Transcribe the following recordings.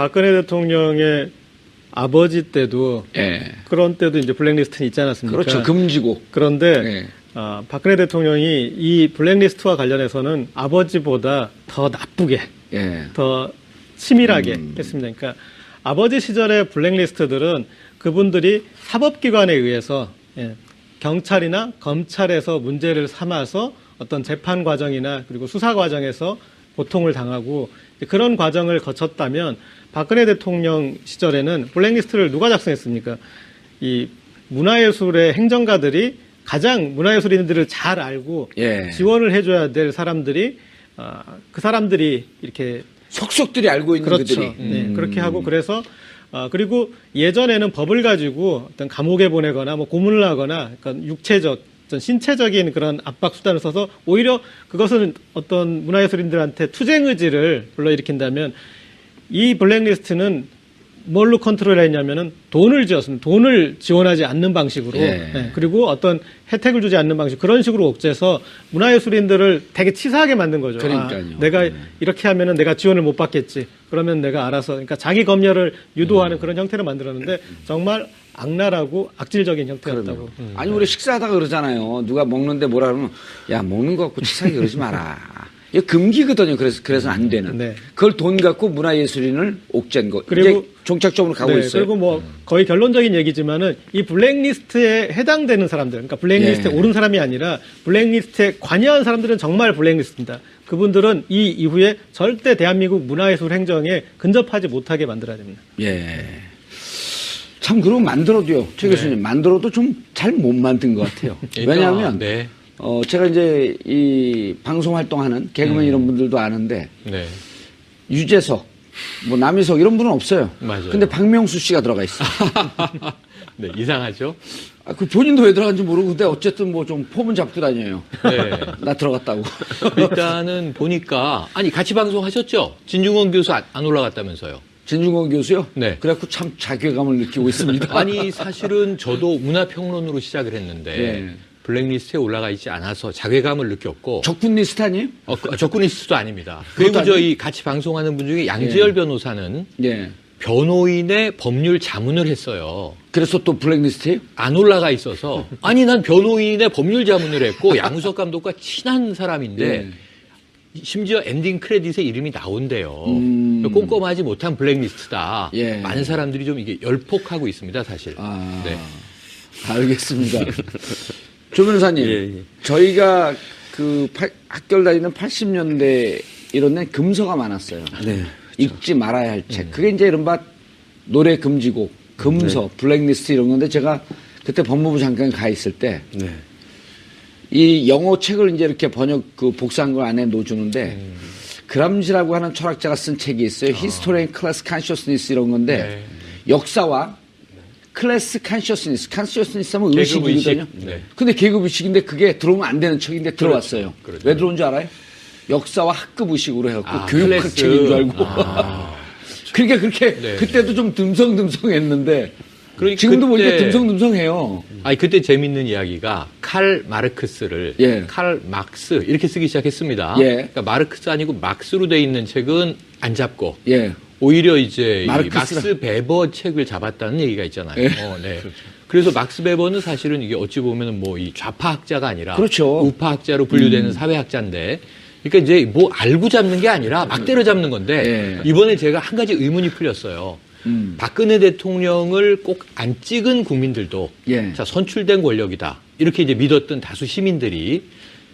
박근혜 대통령의 아버지 때도 예. 그런 때도 이제 블랙리스트는 있지 않았습니까? 그렇죠. 금지고. 그런데 예. 박근혜 대통령이 이 블랙리스트와 관련해서는 아버지보다 더 나쁘게, 예. 더 치밀하게 했습니다. 그러니까 아버지 시절의 블랙리스트들은 그분들이 사법기관에 의해서 경찰이나 검찰에서 문제를 삼아서 어떤 재판 과정이나 그리고 수사 과정에서 고통을 당하고 그런 과정을 거쳤다면 박근혜 대통령 시절에는 블랙리스트를 누가 작성했습니까? 이 문화예술의 행정가들이 가장 문화예술인들을 잘 알고 예. 지원을 해줘야 될 사람들이 그 사람들이 이렇게 속속들이 알고 있는 그렇죠. 그들이. 네, 그렇게 하고 그래서 그리고 예전에는 법을 가지고 어떤 감옥에 보내거나 뭐 고문을 하거나 그러니까 육체적, 어떤 신체적인 그런 압박 수단을 써서 오히려 그것은 어떤 문화예술인들한테 투쟁 의지를 불러일으킨다면 이 블랙리스트는 뭘로 컨트롤했냐면은 돈을 지었습니다. 돈을 지원하지 않는 방식으로 예. 그리고 어떤 혜택을 주지 않는 방식 그런 식으로 옥죄서 문화예술인들을 되게 치사하게 만든 거죠. 그러니까요. 내가 이렇게 하면은 내가 지원을 못 받겠지. 그러면 내가 알아서 그러니까 자기 검열을 유도하는 그런 형태를 만들었는데 정말 악랄하고 악질적인 형태였다고. 아니 우리 식사하다가 그러잖아요. 누가 먹는데 뭐라 그러면 야 먹는 거 갖고 치사하게 그러지 마라. 이거 금기거든요. 그래서 안 되는. 네. 그걸 돈 갖고 문화예술인을 옥죄는 거. 그리고 이제 종착적으로 가고 있어요. 그리고 뭐 거의 결론적인 얘기지만은 이 블랙리스트에 해당되는 사람들, 그러니까 블랙리스트에 예. 오른 사람이 아니라 블랙리스트에 관여한 사람들은 정말 블랙리스트입니다. 그분들은 이 이후에 절대 대한민국 문화예술 행정에 근접하지 못하게 만들어야 됩니다. 예. 참 그러고 만들어도요. 최 교수님 만들어도 좀 잘 못 만든 것 같아요. 왜냐하면 네. 제가 이제 이 방송 활동하는 개그맨 이런 분들도 아는데 네. 유재석, 뭐 남희석 이런 분은 없어요. 맞아요. 근데 박명수 씨가 들어가 있어요. 네, 이상하죠? 그 본인도 왜 들어간지 모르고 근데 어쨌든 뭐 좀 폼은 잡고 다녀요. 네. 나 들어갔다고. 일단은 보니까, 아니, 같이 방송하셨죠? 진중권 교수 안 올라갔다면서요? 진중권 교수요? 네. 그래갖고 참 자괴감을 느끼고 있습니다. 아니, 사실은 저도 문화평론으로 시작을 했는데, 네. 블랙리스트에 올라가 있지 않아서 자괴감을 느꼈고, 적군 리스트 아니에요? 적군 리스트도 아닙니다. 그것도 그리고 아니에요? 저희 같이 방송하는 분 중에 양지열 예. 변호사는 예. 변호인의 법률 자문을 했어요. 그래서 또 블랙리스트예요? 안 올라가 있어서 아니 난 변호인의 법률 자문을 했고 양우석 감독과 친한 사람인데 예. 심지어 엔딩 크레딧에 이름이 나온대요. 음. 꼼꼼하지 못한 블랙리스트다. 예. 많은 사람들이 좀 이게 열폭하고 있습니다, 사실. 아, 네. 알겠습니다. 조 변호사님, 예. 저희가 그 학교를 다니는 80년대 이런 데 금서가 많았어요. 네. 읽지 말아야 할 책. 그게 이제 이른바 노래 금지곡, 금서, 블랙리스트 이런 건데 제가 그때 법무부 장관에 가 있을 때 네. 이 영어 책을 이제 이렇게 복사한 걸 안에 넣어주는데 그람지라고 하는 철학자가 쓴 책이 있어요. History and Class Consciousness 이런 건데 네. 역사와 클래스 컨셔스니스 하면 의식이거든요. 계급 의식. 네. 근데 계급 의식인데 그게 들어오면 안 되는 책인데 들어왔어요. 그렇죠. 왜 들어온 줄 알아요? 역사와 학급 의식으로 해갖고 교육학 클래스. 책인 줄 알고. 그러니까 그렇게 네. 그때도 좀 듬성듬성했는데 그러니까 지금도 그때- 보니까 듬성듬성해요. 아니 그때 재밌는 이야기가 칼 마르크스를 예. 칼 막스 이렇게 쓰기 시작했습니다. 예. 그러니까 마르크스 아니고 막스로 돼 있는 책은 안 잡고 예. 오히려 이제 이 마르크스라- 막스 베버 책을 잡았다는 얘기가 있잖아요. 예. 네. 그래서 막스 베버는 사실은 이게 어찌 보면은 뭐 이 좌파학자가 아니라 그렇죠. 우파학자로 분류되는 사회학자인데, 그러니까 이제 뭐 알고 잡는 게 아니라 막 때려 잡는 건데 예. 이번에 제가 한 가지 의문이 풀렸어요. 박근혜 대통령을 꼭 안 찍은 국민들도 예. 자 선출된 권력이다 이렇게 이제 믿었던 다수 시민들이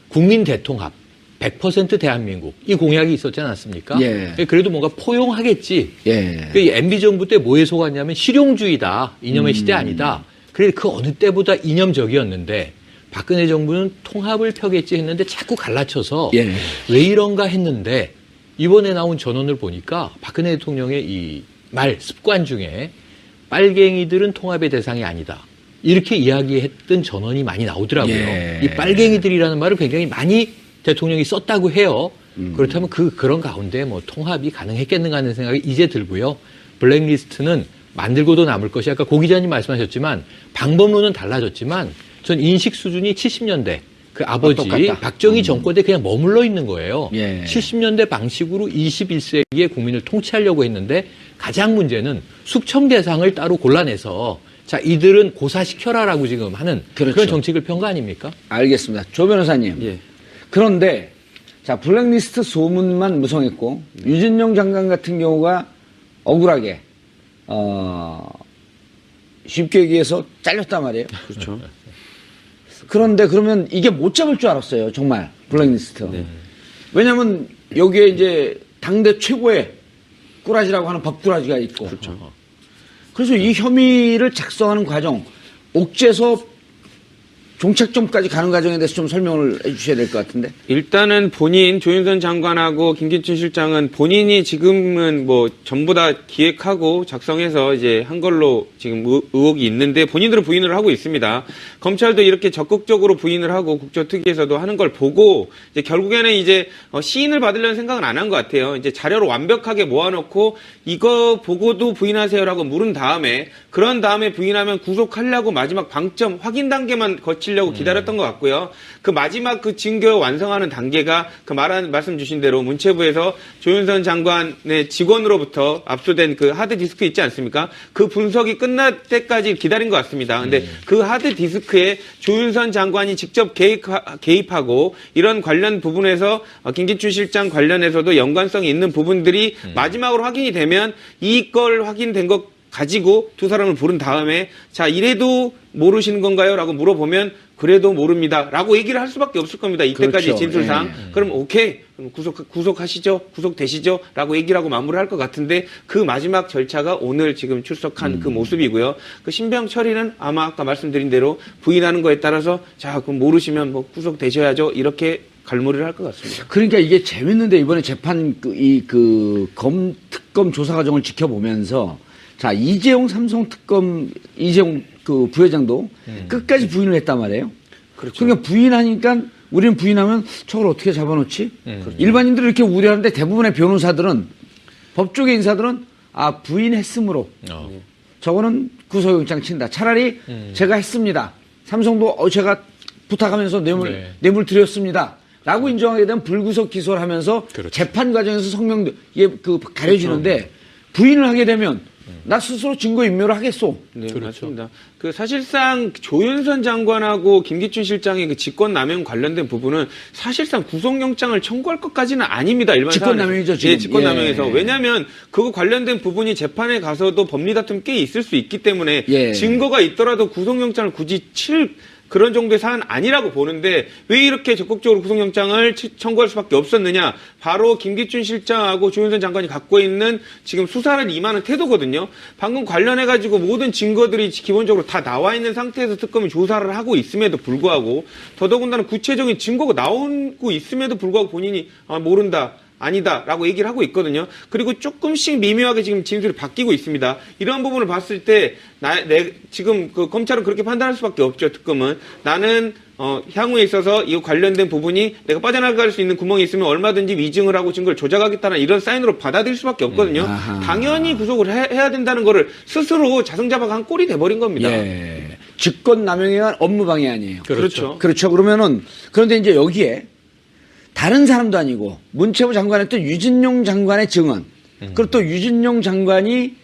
국민 대통합 100% 대한민국 이 공약이 있었지 않았습니까? 예. 그래도 뭔가 포용하겠지. 예. 그 MB 정부 때 뭐에 속았냐면 실용주의다. 이념의 시대 아니다. 그래 그 어느 때보다 이념적이었는데 박근혜 정부는 통합을 펴겠지 했는데 자꾸 갈라쳐서 예. 왜 이런가 했는데 이번에 나온 전원을 보니까 박근혜 대통령의 이 말 습관 중에 빨갱이들은 통합의 대상이 아니다. 이렇게 이야기했던 전원이 많이 나오더라고요. 예. 이 빨갱이들이라는 말을 굉장히 많이 대통령이 썼다고 해요. 그렇다면 그런 가운데 뭐 통합이 가능했겠는가 하는 생각이 이제 들고요. 블랙리스트는 만들고도 남을 것이 아까 고 기자님 말씀하셨지만 방법론은 달라졌지만 전 인식 수준이 70년대 그 아버지 똑같다. 박정희 정권 때 그냥 머물러 있는 거예요. 예. 70년대 방식으로 21세기의 국민을 통치하려고 했는데 가장 문제는 숙청 대상을 따로 골라내서 자, 이들은 고사시켜라라고 지금 하는 그렇죠. 그런 정책을 편 거 아닙니까? 알겠습니다. 조 변호사님. 예. 그런데 자 블랙리스트 소문만 무성했고 유진용 장관 같은 경우가 억울하게 쉽게 얘기해서 잘렸단 말이에요. 그렇죠. 그런데 그러면 이게 못 잡을 줄 알았어요. 정말 블랙리스트. 네. 왜냐하면 여기에 이제 당대 최고의 꾸라지라고 하는 법꾸라지가 있고. 그렇죠. 그래서 이 혐의를 작성하는 과정, 옥죄서 종착점까지 가는 과정에 대해서 좀 설명을 해주셔야 될 것 같은데. 일단은 본인 조윤선 장관하고 김기춘 실장은 본인이 지금은 뭐 전부 다 기획하고 작성해서 이제 한 걸로 지금 의혹이 있는데 본인들은 부인을 하고 있습니다. 검찰도 이렇게 적극적으로 부인을 하고 국조특위에서도 하는 걸 보고 이제 결국에는 이제 시인을 받으려는 생각은 안 한 것 같아요. 이제 자료를 완벽하게 모아놓고 이거 보고도 부인하세요라고 물은 다음에 그런 다음에 부인하면 구속하려고 마지막 방점 확인 단계만 거치려고 기다렸던 것 같고요. 그 마지막 그 증거 완성하는 단계가 그 말씀 주신 대로 문체부에서 조윤선 장관의 직원으로부터 압수된 그 하드디스크 있지 않습니까? 그 분석이 끝날 때까지 기다린 것 같습니다. 근데 그 하드디스크에 조윤선 장관이 직접 개입하고 이런 관련 부분에서 김기춘 실장 관련해서도 연관성이 있는 부분들이 마지막으로 확인이 되면 이걸 확인된 것 가지고 두 사람을 부른 다음에 자 이래도 모르시는 건가요? 라고 물어보면 그래도 모릅니다. 라고 얘기를 할 수밖에 없을 겁니다. 이때까지 그렇죠. 진술상. 그럼 오케이. 그럼 구속하시죠. 구속되시죠. 라고 얘기를 하고 마무리할 것 같은데 그 마지막 절차가 오늘 지금 출석한 그 모습이고요. 그 신병 처리는 아마 아까 말씀드린 대로 부인하는 거에 따라서 자 그럼 모르시면 뭐 구속되셔야죠. 이렇게 갈무리를 할 것 같습니다. 그러니까 이게 재밌는데 이번에 재판 특검 조사 과정을 지켜보면서 자 이재용 삼성특검 이재용 그 부회장도 끝까지 부인을 했단 말이에요. 그렇죠. 그러니까 부인하니까 우리는 부인하면 저걸 어떻게 잡아놓지? 일반인들이 이렇게 우려하는데 대부분의 변호사들은 법조계 인사들은 아 부인했으므로 저거는 구속영장 친다. 차라리 제가 했습니다. 삼성도 제가 부탁하면서 뇌물 드렸습니다. 라고 인정하게 되면 불구속 기소를 하면서 그렇죠. 재판 과정에서 성명도 이게 가려지는데 부인을 하게 되면 나 스스로 증거 인멸을 하겠소. 네, 그렇죠. 맞습니다. 그 사실상 조윤선 장관하고 김기춘 실장의 그 직권남용 관련된 부분은 사실상 구속영장을 청구할 것까지는 아닙니다. 일반 직권남용이죠, 지금. 예, 직권남용에서. 예. 왜냐하면 그거 관련된 부분이 재판에 가서도 법리 다툼 꽤 있을 수 있기 때문에 예. 증거가 있더라도 구속영장을 굳이 칠 그런 정도의 사안 아니라고 보는데 왜 이렇게 적극적으로 구속영장을 청구할 수밖에 없었느냐. 바로 김기춘 실장하고 조윤선 장관이 갖고 있는 지금 수사를 임하는 태도거든요. 방금 관련해가지고 모든 증거들이 기본적으로 다 나와 있는 상태에서 특검이 조사를 하고 있음에도 불구하고 더더군다나 구체적인 증거가 나오고 있음에도 불구하고 본인이 모른다. 아니다 라고 얘기를 하고 있거든요. 그리고 조금씩 미묘하게 지금 진술이 바뀌고 있습니다. 이런 부분을 봤을 때 지금 그 검찰은 그렇게 판단할 수밖에 없죠. 특검은 나는 향후에 있어서 이 관련된 부분이 내가 빠져나갈 수 있는 구멍이 있으면 얼마든지 위증을 하고 증거를 조작하겠다는 이런 사인으로 받아들일 수밖에 없거든요. 당연히 구속을 해야 된다는 거를 스스로 자성자박한 꼴이 돼버린 겁니다. 예. 직권남용에 의한 업무방해아니에요. 그렇죠. 그렇죠. 그러면은 그런데 이제 여기에 다른 사람도 아니고 문체부 장관의 또 유진용 장관의 증언 그리고 또 유진용 장관이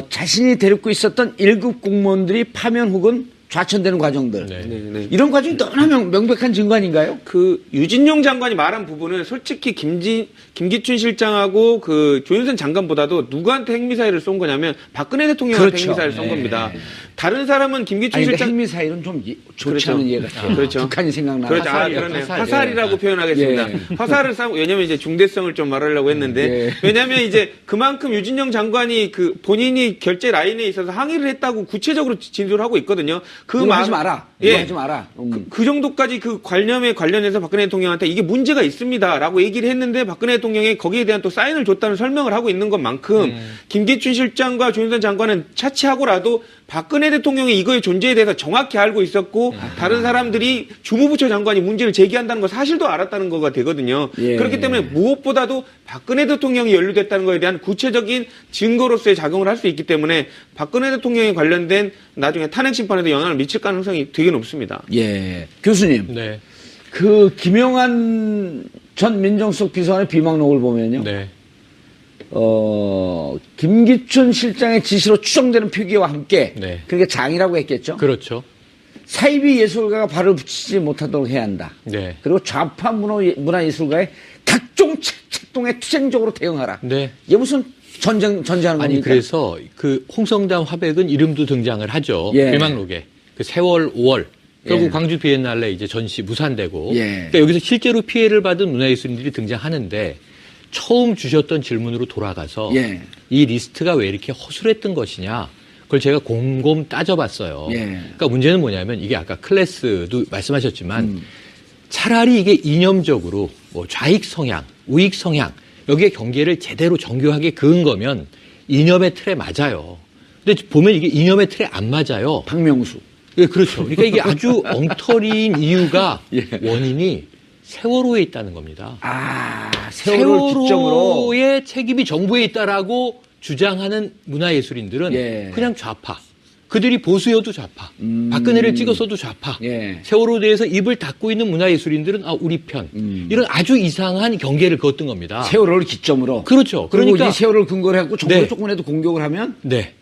자신이 데리고 있었던 1급 공무원들이 파면 혹은 좌천되는 과정들 네. 이런 과정이 너무나 명백한 증거 아닌가요? 그 유진용 장관이 말한 부분은 솔직히 김기춘 실장하고 그 조윤선 장관보다도 누구한테 핵미사일을 쏜 거냐면 박근혜 대통령한테 그렇죠. 핵미사일을 쏜 겁니다. 다른 사람은 김기춘 아니, 실장 핵미사일은 좀 좋지 그렇죠. 않은 예 같아요. 그렇죠. 북한이 생각나요. 그렇죠. 그러네요. 화살이라고 표현하겠습니다. 화살을 쏴 왜냐면 이제 중대성을 좀 말하려고 했는데 왜냐면 이제 그만큼 유진영 장관이 그 본인이 결제 라인에 있어서 항의를 했다고 구체적으로 진술하고 있거든요. 그거 하지 마라. 이거 하지 마라. 그 정도까지 그 관련해서 박근혜 대통령한테 이게 문제가 있습니다라고 얘기를 했는데 박근혜 대통령이 거기에 대한 또 사인을 줬다는 설명을 하고 있는 것만큼 김기춘 실장과 조윤선 장관은 차치하고라도 박근혜 대통령이 이거의 존재에 대해서 정확히 알고 있었고 다른 사람들이 주무부처 장관이 문제를 제기한다는 걸 사실도 알았다는 거가 되거든요. 예. 그렇기 때문에 무엇보다도 박근혜 대통령이 연루됐다는 것에 대한 구체적인 증거로서의 작용을 할 수 있기 때문에 박근혜 대통령에 관련된 나중에 탄핵 심판에도 영향을 미칠 가능성이 되게 높습니다. 예. 교수님. 네. 그 김영한 전 민정수석 비서관의 비망록을 보면요. 네. 김기춘 실장의 지시로 추정되는 표기와 함께 네. 그게 장이라고 했겠죠. 그렇죠. 사이비 예술가가 발을 붙이지 못하도록 해야 한다. 네. 그리고 좌파 문화예술가의 각종 책동에 투쟁적으로 대응하라. 네. 이게 무슨 전쟁하는 겁니까? 아니 그래서 그 홍성담 화백은 이름도 등장을 하죠. 예. 일망록에 그 세월 5월 결국 예. 광주 비엔날레 이제 전시 무산되고 예. 그러니까 여기서 실제로 피해를 받은 문화예술인들이 등장하는데 처음 주셨던 질문으로 돌아가서 예. 이 리스트가 왜 이렇게 허술했던 것이냐 그걸 제가 곰곰 따져봤어요. 예. 그러니까 문제는 뭐냐면 이게 아까 클래스도 말씀하셨지만 차라리 이게 이념적으로 뭐 좌익 성향, 우익 성향 여기에 경계를 제대로 정교하게 그은 거면 이념의 틀에 맞아요. 근데 보면 이게 이념의 틀에 안 맞아요. 박명수. 예, 그렇죠. 그러니까 이게 아주 엉터리인 이유가 예. 원인이 세월호에 있다는 겁니다. 세월호를 기점으로. 세월호의 책임이 정부에 있다라고 주장하는 문화예술인들은 예. 그냥 좌파. 그들이 보수여도 좌파. 박근혜를 찍었어도 좌파. 예. 세월호에 대해서 입을 닫고 있는 문화예술인들은 우리 편. 이런 아주 이상한 경계를 그었던 겁니다. 세월호를 기점으로. 그렇죠. 그리고 그러니까 이 세월호를 근거로 해갖고 정부를 네. 조금이라도 공격을 하면 네.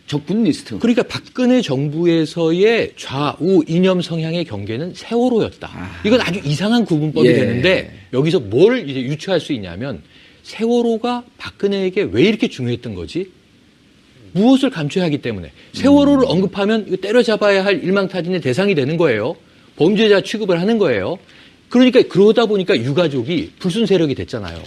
적군 리스트. 그러니까 박근혜 정부에서의 좌우 이념 성향의 경계는 세월호였다. 이건 아주 이상한 구분법이 예. 되는데 여기서 뭘 이제 유추할 수 있냐면 세월호가 박근혜에게 왜 이렇게 중요했던 거지? 무엇을 감춰야 하기 때문에 세월호를 언급하면 이거 때려잡아야 할 일망타진의 대상이 되는 거예요. 범죄자 취급을 하는 거예요. 그러니까 그러다 보니까 유가족이 불순 세력이 됐잖아요.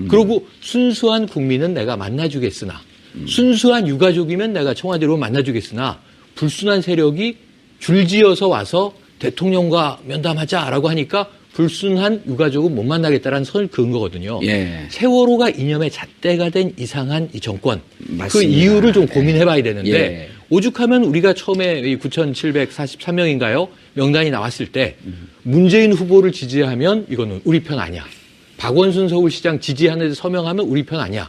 그리고 순수한 국민은 내가 만나주겠으나 순수한 유가족이면 내가 청와대로 만나주겠으나 불순한 세력이 줄지어서 와서 대통령과 면담하자라고 하니까 불순한 유가족은 못 만나겠다라는 선을 그은 거거든요. 예. 세월호가 이념의 잣대가 된 이상한 이 정권. 맞습니다. 그 이유를 좀 네. 고민해봐야 되는데 예. 오죽하면 우리가 처음에 이 9,743명인가요? 명단이 나왔을 때 문재인 후보를 지지하면 이거는 우리 편 아니야. 박원순 서울시장 지지하는 데 서명하면 우리 편 아니야.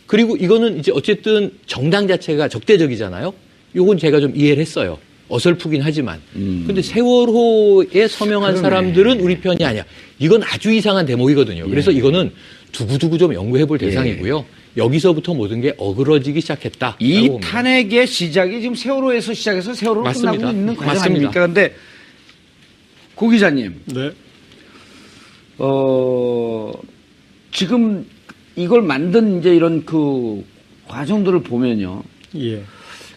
그리고 이거는 이제 어쨌든 정당 자체가 적대적이잖아요. 요건 제가 좀 이해를 했어요. 어설프긴 하지만. 근데 세월호에 서명한 그러네. 사람들은 우리 편이 아니야. 이건 아주 이상한 대목이거든요. 그래서 이거는 두고두고 좀 연구해 볼 대상이고요. 여기서부터 모든 게 어그러지기 시작했다. 이 탄핵의 시작이 지금 세월호에서 시작해서 세월호로 맞습니다. 끝나고 있는 과정 맞습니다. 아닙니까? 그런데 고 기자님, 네. 지금 이걸 만든 이제 이런 그 과정들을 보면요. 예.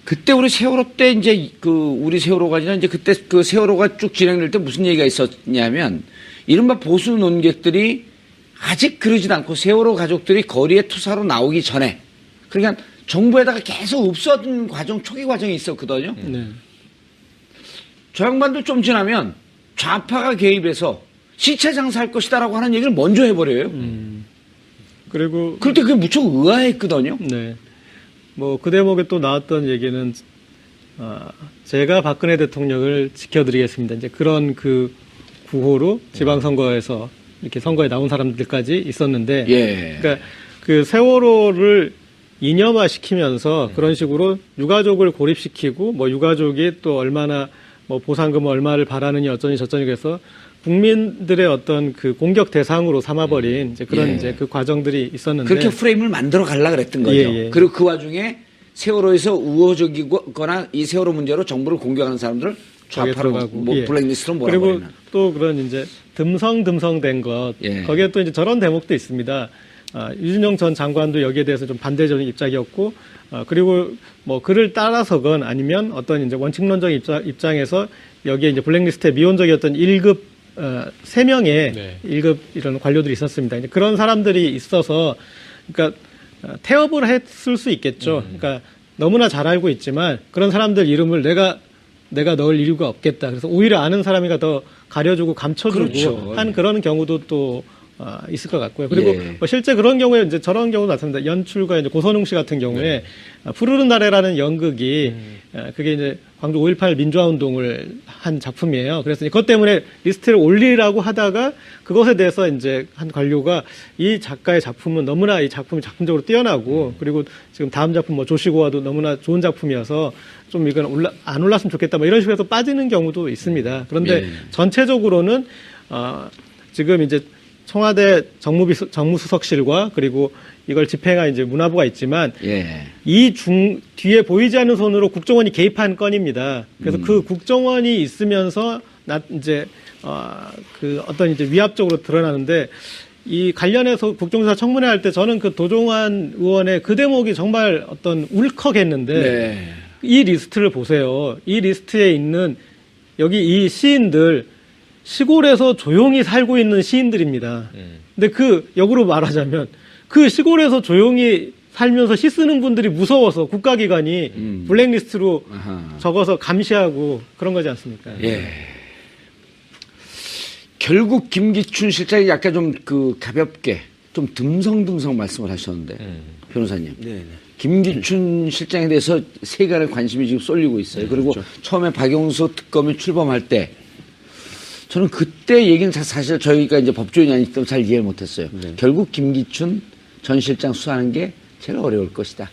그때 우리 세월호 때 이제 그 우리 세월호가 아니라 이제 그때 그 세월호가 쭉 진행될 때 무슨 얘기가 있었냐면 이른바 보수 논객들이 아직 그러지도 않고 세월호 가족들이 거리에 투사로 나오기 전에 그러니까 정부에다가 계속 읍소하던 과정 초기 과정이 있었거든요. 네. 저 양반도 좀 지나면 좌파가 개입해서 시체 장사할 것이다라고 하는 얘기를 먼저 해버려요. 그리고 그럴 때 그게 무척 의아했거든요. 네. 뭐 그 대목에 또 나왔던 얘기는 제가 박근혜 대통령을 지켜드리겠습니다. 이제 그런 그 구호로 지방선거에서 이렇게 선거에 나온 사람들까지 있었는데, 예. 그러니까 그 세월호를 이념화 시키면서 그런 식으로 유가족을 고립시키고 뭐 유가족이 또 얼마나 뭐 보상금 얼마를 바라느니 어쩌니 저쩌니 그래서 국민들의 어떤 그 공격 대상으로 삼아버린 이제 그런 예. 이제 그 과정들이 있었는데 그렇게 프레임을 만들어 가려고 그랬던 거죠. 예, 예. 그리고 그 와중에 세월호에서 우호적이거나 이 세월호 문제로 정부를 공격하는 사람들을 거기에 좌파로 들어가고, 뭐 예. 블랙리스트로 그리고 몰아버리는. 또 그런 이제 듬성듬성된 것 예. 거기에 또 이제 저런 대목도 있습니다. 유준영 전 장관도 여기에 대해서 좀 반대적인 입장이었고 그리고 뭐 그를 따라서건 아니면 어떤 이제 원칙론적 입장에서 여기에 이제 블랙리스트에 미온적이었던 1급 3명의 네. 1급 이런 관료들이 있었습니다. 이제 그런 사람들이 있어서 그러니까 태업을 했을 수 있겠죠. 그러니까 너무나 잘 알고 있지만 그런 사람들 이름을 내가 넣을 이유가 없겠다. 그래서 오히려 아는 사람이가 더 가려주고 감춰주고 그렇죠. 한 그런 경우도 또 있을 것 같고요. 그리고 예. 뭐 실제 그런 경우에 이제 저런 경우도 나타납니다. 연출가 이제 고선웅 씨 같은 경우에 푸르른 날에라는 연극이 그게 이제 광주 5.18 민주화운동을 한 작품이에요. 그래서 그것 때문에 리스트를 올리라고 하다가 그것에 대해서 이제 한 관료가 이 작가의 작품은 너무나 이 작품이 작품적으로 뛰어나고 그리고 지금 다음 작품 뭐 조시고와도 너무나 좋은 작품이어서 좀 이건 안 올랐으면 좋겠다 뭐 이런 식으로 해서 빠지는 경우도 있습니다. 그런데 예. 전체적으로는 지금 이제 청와대 정무수석실과 그리고 이걸 집행한 이제 문화부가 있지만 예. 뒤에 보이지 않는 손으로 국정원이 개입한 건입니다. 그래서 그 국정원이 있으면서 이제 어떤 이제 위압적으로 드러나는데 이 관련해서 국정조사 청문회 할 때 저는 그 도종환 의원의 그 대목이 정말 어떤 울컥했는데 네. 이 리스트를 보세요. 이 리스트에 있는 여기 이 시인들 시골에서 조용히 살고 있는 시인들입니다. 근데 역으로 말하자면 그 시골에서 조용히 살면서 시 쓰는 분들이 무서워서 국가기관이 블랙리스트로 아하. 적어서 감시하고 그런 거지 않습니까? 예. 결국 김기춘 실장이 약간 좀 가볍게 좀 듬성듬성 말씀을 하셨는데 변호사님. 네. 김기춘 실장에 대해서 세간의 관심이 지금 쏠리고 있어요. 그리고 그렇죠. 처음에 박영수 특검이 출범할 때 저는 그때 얘기는 사실 저희가 이제 법조인이 아니기 때문에 잘 이해를 못했어요. 결국 김기춘 전 실장 수사하는 게 제일 어려울 것이다.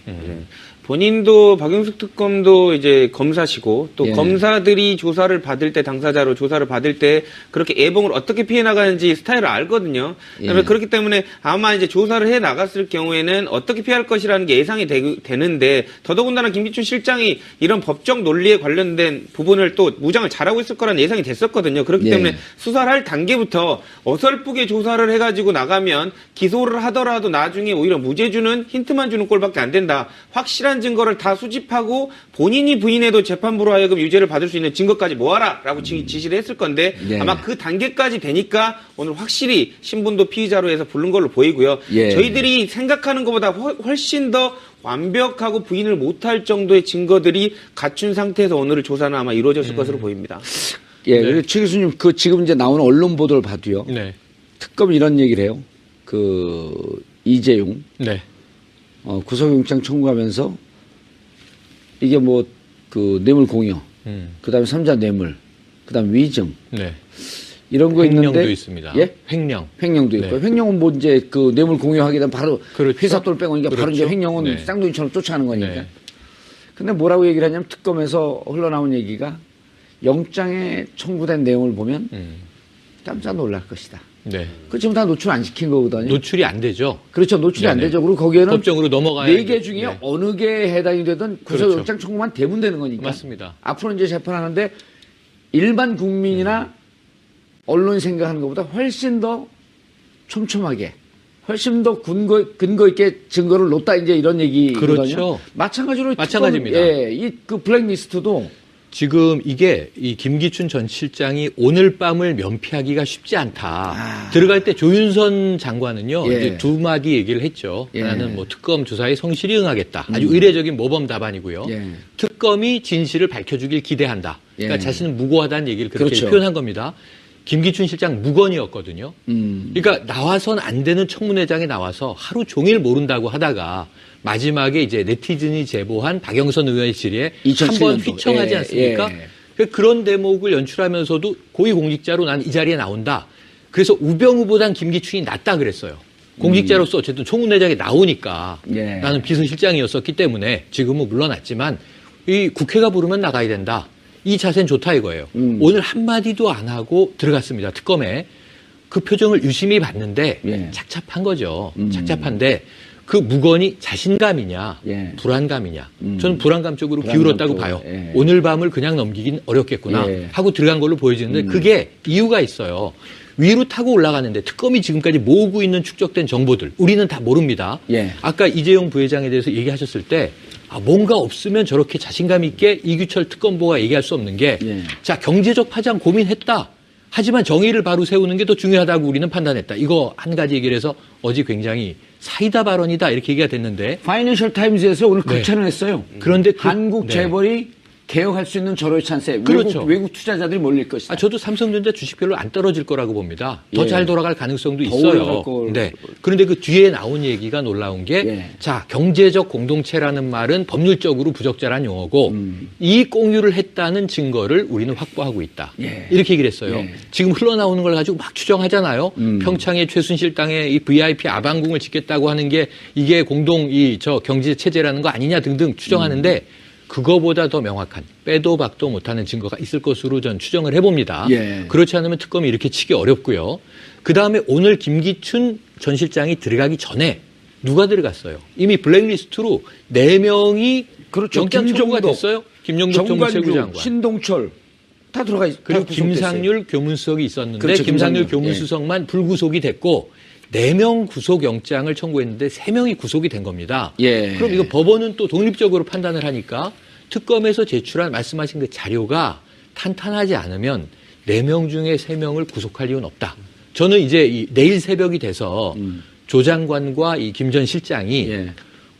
본인도 박영숙 특검도 이제 검사시고 또 예. 검사들이 조사를 받을 때 당사자로 조사를 받을 때 그렇게 예봉을 어떻게 피해 나가는지 스타일을 알거든요. 예. 그렇기 때문에 아마 이제 조사를 해 나갔을 경우에는 어떻게 피할 것이라는 게 예상이 되는데 더더군다나 김기춘 실장이 이런 법적 논리에 관련된 부분을 또 무장을 잘하고 있을 거라는 예상이 됐었거든요. 그렇기 예. 때문에 수사를 할 단계부터 어설프게 조사를 해가지고 나가면 기소를 하더라도 나중에 오히려 무죄 주는 힌트만 주는 꼴밖에 안 된다. 확실한 증거를 다 수집하고 본인이 부인해도 재판부로 하여금 유죄를 받을 수 있는 증거까지 모아라라고 지시를 했을 건데 네. 아마 그 단계까지 되니까 오늘 확실히 신분도 피의자로 해서 부른 걸로 보이고요. 예. 저희들이 생각하는 것보다 훨씬 더 완벽하고 부인을 못할 정도의 증거들이 갖춘 상태에서 오늘의 조사는 아마 이루어졌을 것으로 보입니다. 예, 그리고 최 교수님 지금 이제 나오는 언론 보도를 봐도요. 네. 특검이 이런 얘기를 해요. 이재용 네. 구속영장 청구하면서 이게 뇌물 공여, 그다음에 3자 뇌물, 그다음 위증 네. 이런 거 횡령도 있는데 있습니다. 예? 횡령. 횡령도 있고 네. 횡령은 이제 뇌물 공여하게 되면 바로 그렇죠. 회사 돈 빼고니까 바로 이제 그렇죠. 횡령은 네. 쌍둥이처럼 쫓아가는 거니까. 네. 근데 뭐라고 얘기를 하냐면 특검에서 흘러나온 얘기가 영장에 청구된 내용을 보면 깜짝 놀랄 것이다. 네. 그 지금 다 노출 안 시킨 거거든요. 노출이 안 되죠. 그렇죠. 노출이 안 네네. 되죠. 그리고 거기에는 법정으로 넘어가야 4개 중에 네. 어느 게 해당이 되든 구속영장 청구만 되면 되는 거니까. 맞습니다. 앞으로 이제 재판하는데 일반 국민이나 언론이 생각하는 것보다 훨씬 더 촘촘하게, 훨씬 더 근거 있게 증거를 놓다 이제 이런 얘기거든요. 그렇죠. 마찬가지로 마찬가지입니다. 이 블랙리스트도 지금 이게 이 김기춘 전 실장이 오늘 밤을 면피하기가 쉽지 않다. 들어갈 때 조윤선 장관은요, 예. 이제 두 마디 얘기를 했죠. 예. 하나는 특검 조사에 성실히 응하겠다. 아주 의례적인 모범 답안이고요. 예. 특검이 진실을 밝혀주길 기대한다. 그러니까 예. 자신은 무고하다는 얘기를 그렇게 그렇죠. 표현한 겁니다. 김기춘 실장 무건이었거든요. 그러니까 나와선 안 되는 청문회장에 나와서 하루 종일 모른다고 하다가 마지막에 이제 네티즌이 제보한 박영선 의원의 질의에 2007 한번 년도. 휘청하지 예, 않습니까? 예. 그런 대목을 연출하면서도 고위공직자로 난 이 자리에 나온다. 그래서 우병우보단 김기춘이 낫다 그랬어요. 공직자로서 어쨌든 청문회장에 나오니까 예. 나는 비서실장이었었기 때문에 지금은 물러났지만 이 국회가 부르면 나가야 된다. 이 자세는 좋다 이거예요. 오늘 한마디도 안 하고 들어갔습니다. 특검에. 그 표정을 유심히 봤는데 예. 착잡한 거죠. 착잡한데 그 무건이 자신감이냐 예. 불안감이냐. 저는 불안감 쪽으로 불안감 기울었다고 쪽으로, 봐요. 예. 오늘 밤을 그냥 넘기긴 어렵겠구나 예. 하고 들어간 걸로 보여지는데 그게 이유가 있어요. 위로 타고 올라가는데 특검이 지금까지 모으고 있는 축적된 정보들 우리는 다 모릅니다. 예. 아까 이재용 부회장에 대해서 얘기하셨을 때 뭔가 없으면 저렇게 자신감 있게 이규철 특검보가 얘기할 수 없는 게 예. 자, 경제적 파장 고민했다. 하지만 정의를 바로 세우는 게 더 중요하다고 우리는 판단했다. 이거 한 가지 얘기를 해서 어제 굉장히 사이다 발언이다 이렇게 얘기가 됐는데 파이낸셜 타임즈에서 오늘 네. 극찬을 했어요. 그런데 한국 네. 재벌이 개혁할 수 있는 절호의 찬스에 그렇죠. 외국 투자자들이 몰릴 것이다. 저도 삼성전자 주식 별로 안 떨어질 거라고 봅니다. 더 예. 잘 돌아갈 가능성도 더 있어요. 올라갈 걸. 네. 그런데 그 뒤에 나온 얘기가 놀라운 게, 예. 자, 경제적 공동체라는 말은 법률적으로 부적절한 용어고, 이 공유를 했다는 증거를 우리는 확보하고 있다. 예. 이렇게 얘기를 했어요. 예. 지금 흘러나오는 걸 가지고 막 추정하잖아요. 평창에 최순실 땅에 이 VIP 아방궁을 짓겠다고 하는 게 이게 공동 경제 체제라는 거 아니냐 등등 추정하는데 그거보다 더 명확한 빼도 박도 못하는 증거가 있을 것으로 전 추정을 해봅니다. 예. 그렇지 그렇지 않으면 특검이 이렇게 치기 어렵고요. 그다음에 오늘 김기춘 전 실장이 들어가기 전에 누가 들어갔어요? 이미 블랙리스트로 4명이 그렇죠. 영장 청구가 됐어요. 김영덕 정무체부 장관. 신동철 다 들어가 있. 그리고 다 구속됐어요. 김상률 교문수석이 있었는데 그렇죠, 김상률 김상률. 교문수석만 불구속이 됐고 4명 구속 영장을 청구했는데 3명이 구속이 된 겁니다. 예. 그럼 이거 법원은 또 독립적으로 판단을 하니까 특검에서 제출한 말씀하신 그 자료가 탄탄하지 않으면 4명 중에 3명을 구속할 이유는 없다. 저는 이제 내일 새벽이 돼서 조 장관과 이 김 전 실장이 예.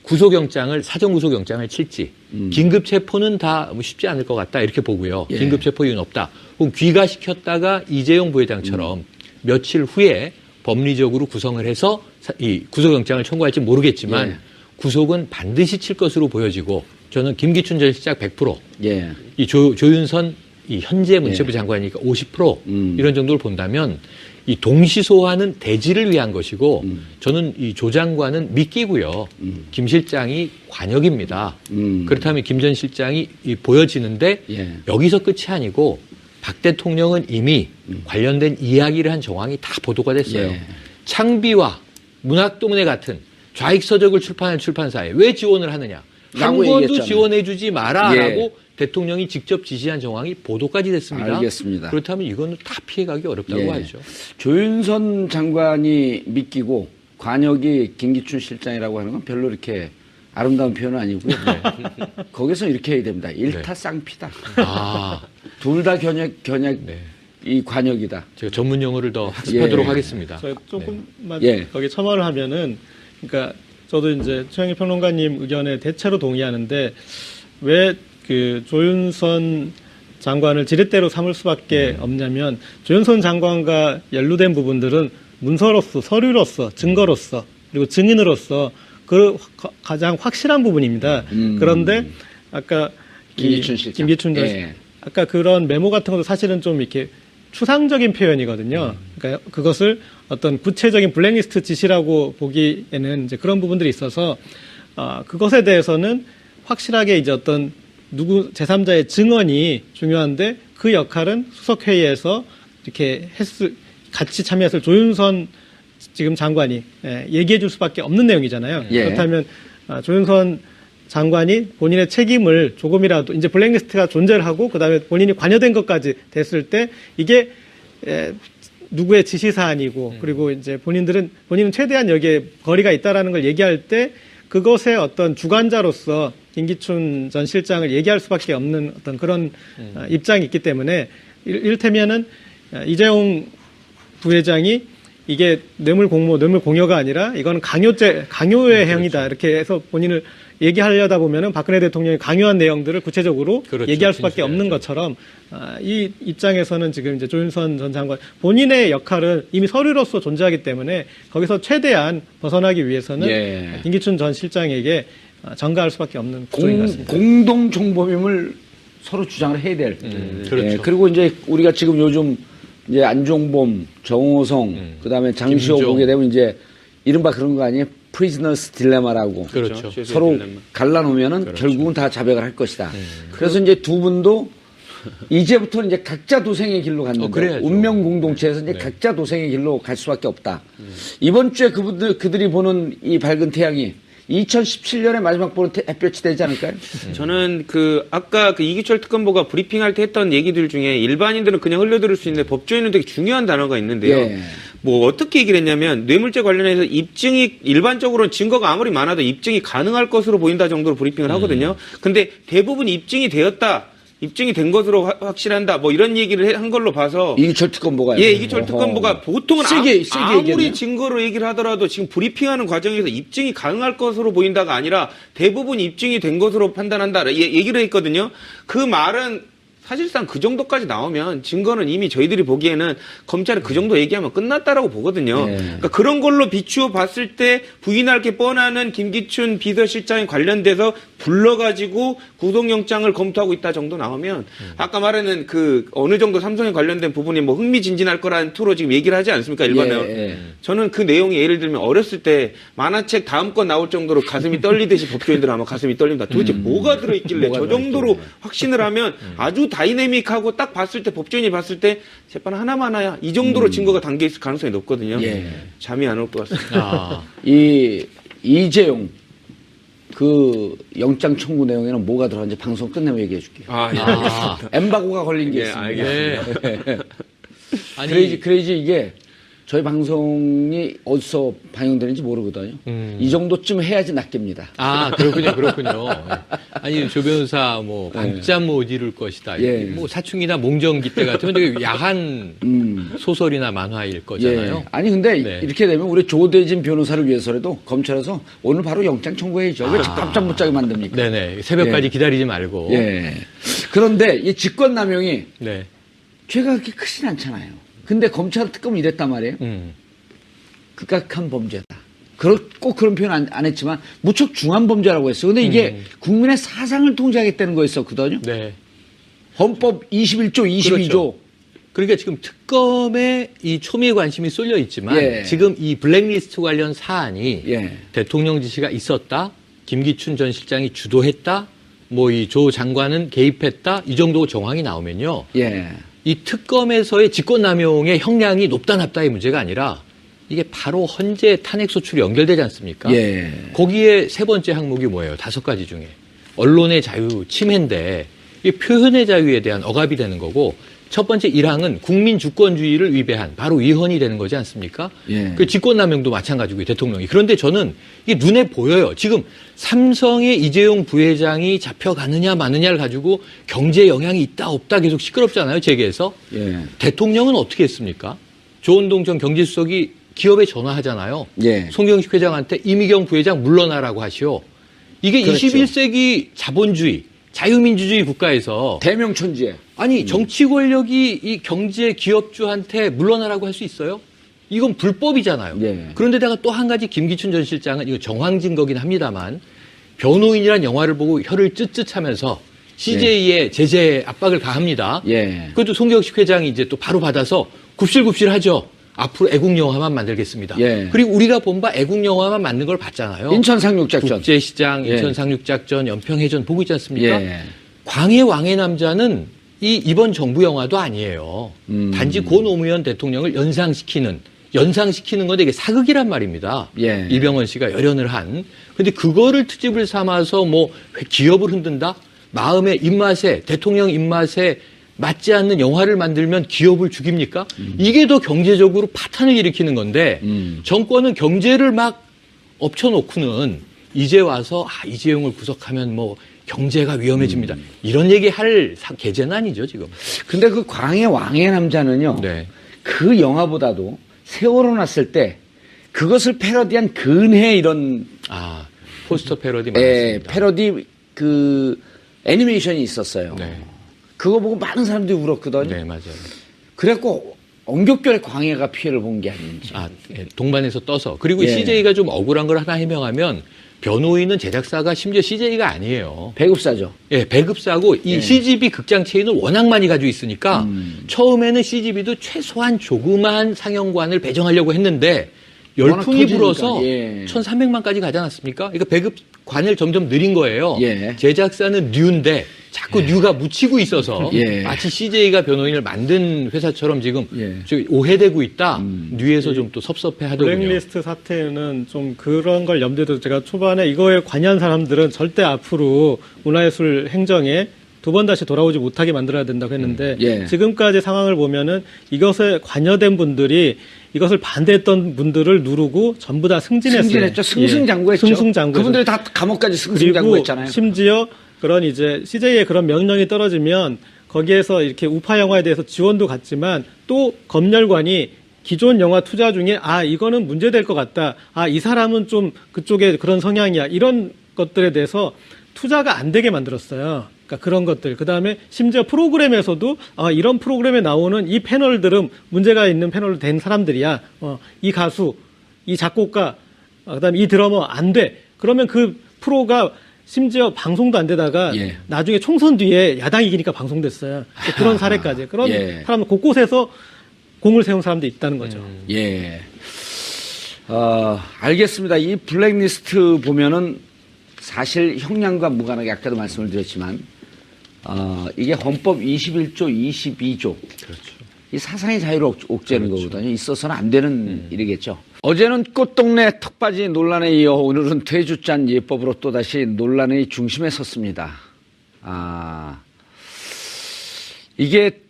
구속영장을 사전 구속영장을 칠지 긴급 체포는 다 쉽지 않을 것 같다 이렇게 보고요. 예. 긴급 체포 이유는 없다. 혹은 귀가시켰다가 이재용 부회장처럼 며칠 후에 법리적으로 구성을 해서 이 구속영장을 청구할지 모르겠지만 예. 구속은 반드시 칠 것으로 보여지고 저는 김기춘 전 실장 100%, 예. 이 조윤선 이 현재 문체부 장관이니까 50% 이런 정도를 본다면 이 동시소화는 대지를 위한 것이고 저는 이 조 장관은 미끼고요. 김 실장이 관역입니다. 그렇다면 김 전 실장이 보여지는데 예. 여기서 끝이 아니고 박 대통령은 이미 관련된 이야기를 한 정황이 다 보도가 됐어요. 예. 창비와 문학동네 같은 좌익서적을 출판한 출판사에 왜 지원을 하느냐. 한 라고 권도 얘기했잖아요. 지원해주지 마라라고 예. 대통령이 직접 지시한 정황이 보도까지 됐습니다. 알겠습니다. 그렇다면 이거는 다 피해가기 어렵다고 예. 하죠. 조윤선 장관이 믿기고 관역이 김기춘 실장이라고 하는 건 별로 이렇게 아름다운 표현은 아니고요. 거기서 이렇게 해야 됩니다. 일타쌍피다. 아, 둘 다 견역 네. 이 관역이다. 제가 전문 용어를 더 학습하도록 예. 하겠습니다. 저 조금만 예. 거기 첨언을 하면은, 그러니까 저도 이제 최영희 평론가님 의견에 대체로 동의하는데 왜 그 조윤선 장관을 지렛대로 삼을 수밖에 없냐면 조윤선 장관과 연루된 부분들은 문서로서, 서류로서, 증거로서, 그리고 증인으로서 그 가장 확실한 부분입니다. 그런데 아까 김기춘 실장. 김기춘 전 예. 아까 그런 메모 같은 것도 사실은 좀 이렇게 추상적인 표현이거든요. 그러니까 그것을 어떤 구체적인 블랙리스트 지시라고 보기에는 이제 그런 부분들이 있어서 그것에 대해서는 확실하게 이제 어떤 누구 제3자의 증언이 중요한데 그 역할은 수석회의에서 이렇게 같이 참여했을 조윤선 지금 장관이 얘기해 줄 수밖에 없는 내용이잖아요. 예. 그렇다면 조윤선 장관이 본인의 책임을 조금이라도 이제 블랙리스트가 존재를 하고 그다음에 본인이 관여된 것까지 됐을 때 이게 누구의 지시 사안이고 그리고 이제 본인은 최대한 여기에 거리가 있다라는 걸 얘기할 때 그것의 어떤 주관자로서 김기춘 전 실장을 얘기할 수밖에 없는 어떤 그런 입장이 있기 때문에 이를테면은 이재용 부회장이 이게 뇌물 공여가 아니라 이거는 강요의 행위다 이렇게 해서 본인을 얘기하려다 보면은 박근혜 대통령이 강요한 내용들을 구체적으로 그렇죠. 얘기할 수밖에 진술해야죠. 없는 것처럼 이 입장에서는 지금 이제 조윤선 전 장관 본인의 역할은 이미 서류로서 존재하기 때문에 거기서 최대한 벗어나기 위해서는 예. 김기춘 전 실장에게 전가할 수밖에 없는 구조인 것 같습니다. 공동 정범임을 서로 주장을 해야 될. 그렇죠. 예, 그리고 이제 우리가 지금 요즘 이제 안종범, 정호성, 그다음에 장시호 김종. 보게 되면 이제 이른바 그런 거 아니에요? 프리즈너스 딜레마라고. 그렇죠. 최소의 서로 딜레마. 갈라놓으면은 결국은 다 자백을 할 것이다. 그래서 이제 두 분도 이제부터는 이제 각자 도생의 길로 갔는데 그래야죠. 운명 공동체에서 이제 각자 도생의 길로 갈 수밖에 없다. 이번 주에 그들이 보는 이 밝은 태양이 2017년에 마지막 보는 햇볕이 되지 않을까요? 저는 아까 이기철 특검보가 브리핑할 때 했던 얘기들 중에 일반인들은 그냥 흘려들을 수 있는데 법조인은 되게 중요한 단어가 있는데요. 예. 뭐 어떻게 얘기를 했냐면 뇌물죄 관련해서 입증이 일반적으로는 증거가 아무리 많아도 입증이 가능할 것으로 보인다 정도로 브리핑을 하거든요. 근데 대부분 입증이 된 것으로 확실한다. 뭐 이런 얘기를 한 걸로 봐서 이기철 특검보가요. 예, 이기철 특검보가 보통은 세게 아무리 얘기했네요. 증거로 얘기를 하더라도 지금 브리핑하는 과정에서 입증이 가능할 것으로 보인다가 아니라 대부분 입증이 된 것으로 판단한다. 얘기를 했거든요. 그 말은 사실상 그 정도까지 나오면 증거는 이미 저희들이 보기에는 검찰이 그 정도 얘기하면 끝났다라고 보거든요. 네. 그러니까 그런 걸로 비추어 봤을 때 부인할 게 뻔하는 김기춘 비서실장에 관련돼서 불러가지고 구속영장을 검토하고 있다 정도 나오면 아까 말하는 그 어느 정도 삼성에 관련된 부분이 뭐 흥미진진할 거라는 투로 지금 얘기를 하지 않습니까? 일반은. 예. 저는 그 내용이 예를 들면 어렸을 때 만화책 다음 건 나올 정도로 가슴이 떨리듯이 법조인들은 아마 가슴이 떨린다. 도대체 뭐가 들어있길래 뭐가 저 정도로 확신을 하면 아주 다이내믹하고 딱 봤을 때 법조인이 봤을 때 재판 하나만 하야 이 정도로 증거가 담겨 있을 가능성이 높거든요. 예. 잠이 안 올 것 같습니다. 아, 이재용 그 영장 청구 내용에는 뭐가 들어간지 방송 끝내면 얘기해 줄게요. 아, 예. 아, 엠바고가 걸린 게 예, 있습니다. 알겠습니다. 네. 아니, 크레이지 이게 저희 방송이 어디서 방영되는지 모르거든요. 이 정도쯤 해야지 낚입니다. 아, 그렇군요. 예. 아니, 조 변호사, 뭐, 밤잠 못 이룰 것이다. 예. 뭐, 사춘기나 몽정기 때 같으면 되게 야한 소설이나 만화일 거잖아요. 예. 아니 근데 네. 이렇게 되면 우리 조대진 변호사를 위해서라도 검찰에서 오늘 바로 영장 청구해야죠. 왜 깜짝 못 자게 만듭니까? 네네. 새벽까지 예. 기다리지 말고. 예. 그런데 이 직권남용이 네. 죄가 그렇게 크진 않잖아요. 근데 검찰 특검은 이랬단 말이에요. 극악한 범죄다. 꼭 그런 표현 안 했지만 무척 중한 범죄라고 했어요. 근데 이게 국민의 사상을 통제하겠다는 거였었거든요. 네. 헌법 21조, 22조. 그렇죠. 그러니까 지금 특검에 이 초미의 관심이 쏠려 있지만 예. 지금 이 블랙리스트 관련 사안이 예. 대통령 지시가 있었다. 김기춘 전 실장이 주도했다. 뭐 이 조 장관은 개입했다. 이 정도 정황이 나오면요. 예. 이 특검에서의 직권남용의 형량이 높다 낮다의 문제가 아니라 이게 바로 헌재 탄핵 소출이 연결되지 않습니까? 예. 거기에 세 번째 항목이 뭐예요? 5가지 중에. 언론의 자유 침해인데 이게 표현의 자유에 대한 억압이 되는 거고 첫 번째 1항은 국민 주권주의를 위배한 바로 위헌이 되는 거지 않습니까? 예. 그 직권남용도 마찬가지고요, 대통령이. 그런데 저는 이게 눈에 보여요. 지금 삼성의 이재용 부회장이 잡혀가느냐 마느냐를 가지고 경제 영향이 있다 없다 계속 시끄럽잖아요, 재계에서. 예. 대통령은 어떻게 했습니까? 조은동 전 경제수석이 기업에 전화하잖아요. 예. 송경식 회장한테 이미경 부회장 물러나라고 하시오. 이게 그렇죠. 21세기 자본주의, 자유민주주의 국가에서 대명천지에. 아니 정치 권력이 이 경제 기업주한테 물러나라고 할 수 있어요? 이건 불법이잖아요. 예. 그런데다가 또 한 가지 김기춘 전 실장은 이거 정황 증거긴 합니다만 변호인이란 영화를 보고 혀를 쯧쯧하면서 CJ에 제재 압박을 가합니다. 예. 그것도 송경식 회장이 이제 또 바로 받아서 굽실굽실하죠. 앞으로 애국 영화만 만들겠습니다. 예. 그리고 우리가 본 바 애국 영화만 만든 걸 봤잖아요. 인천 상륙작전. 국제시장, 예. 인천 상륙작전, 연평해전 보고 있지 않습니까? 예. 광해 왕의 남자는 이번 정부 영화도 아니에요. 단지 고 노무현 대통령을 연상시키는 건데 이게 사극이란 말입니다. 예. 이병헌 씨가 열연을 한. 근데 그거를 트집을 삼아서 뭐 기업을 흔든다? 마음의 입맛에, 대통령 입맛에 맞지 않는 영화를 만들면 기업을 죽입니까? 이게 더 경제적으로 파탄을 일으키는 건데 정권은 경제를 막 엎쳐놓고는 이제 와서 이재용을 구속하면 뭐 경제가 위험해집니다. 이런 얘기 할 계제는 아니죠, 지금. 근데 그 광해 왕의 남자는요. 네. 그 영화보다도 세월호 났을 때 그것을 패러디한 근해 이런 포스터 패러디 예, 많았습니다. 패러디 그 애니메이션이 있었어요. 네. 그거 보고 많은 사람들이 울었거든요. 네, 맞아요. 그래갖고 엄격결에 광해가 피해를 본 게 아닌지. 예, 동반해서 떠서. 그리고 예. CJ가 좀 억울한 걸 하나 해명하면 변호인은 제작사가 심지어 CJ가 아니에요. 배급사죠. 예, 배급사고 이 예. CGV 극장 체인을 워낙 많이 가지고 있으니까 처음에는 CGV도 최소한 조그만 상영관을 배정하려고 했는데 워낙 열풍이 터지니까, 불어서 예. 1,300만까지 가지 않았습니까? 그러니까 배급관을 점점 늘린 거예요. 예. 제작사는 뉴인데 자꾸 뉴가 묻히고 있어서 예. 마치 CJ가 변호인을 만든 회사처럼 지금 예. 저기 오해되고 있다. 뉴에서 좀 또 섭섭해 하더군요. 블랙리스트 사태는 좀 그런 걸 염두에 둬서 제가 초반에 이거에 관여한 사람들은 절대 앞으로 문화예술 행정에 두 번 다시 돌아오지 못하게 만들어야 된다고 했는데 예. 지금까지 상황을 보면은 이것에 관여된 분들이 이것을 반대했던 분들을 누르고 전부 다 승진했어요. 승진했죠. 승승장구했죠. 승승장구. 그분들이 다 감옥까지 그리고 승승장구했잖아요. 심지어 그런 이제 CJ의 그런 명령이 떨어지면 거기에서 이렇게 우파 영화에 대해서 지원도 갔지만 또 검열관이 기존 영화 투자 중에 이거는 문제될 것 같다. 이 사람은 좀 그쪽에 그런 성향이야. 이런 것들에 대해서 투자가 안 되게 만들었어요. 그러니까 그런 것들. 그다음에 심지어 프로그램에서도 이런 프로그램에 나오는 이 패널들은 문제가 있는 패널로 된 사람들이야. 이 가수, 이 작곡가, 그다음에 이 드러머 안 돼. 그러면 그 프로가 심지어 방송도 안 되다가 예. 나중에 총선 뒤에 야당이 이기니까 방송됐어요. 그런 사례까지. 그런 예. 사람 곳곳에서 공을 세운 사람도 있다는 거죠. 예. 알겠습니다. 이 블랙리스트 보면은 사실 형량과 무관하게 아까도 말씀을 드렸지만, 이게 헌법 21조, 22조. 그렇죠. 이 사상의 자유를 옥죄는 거거든요. 있어서는 안 되는 일이겠죠. 어제는 꽃동네 턱받이 논란에 이어 오늘은 퇴주잔 예법으로 또다시 논란의 중심에 섰습니다. 이게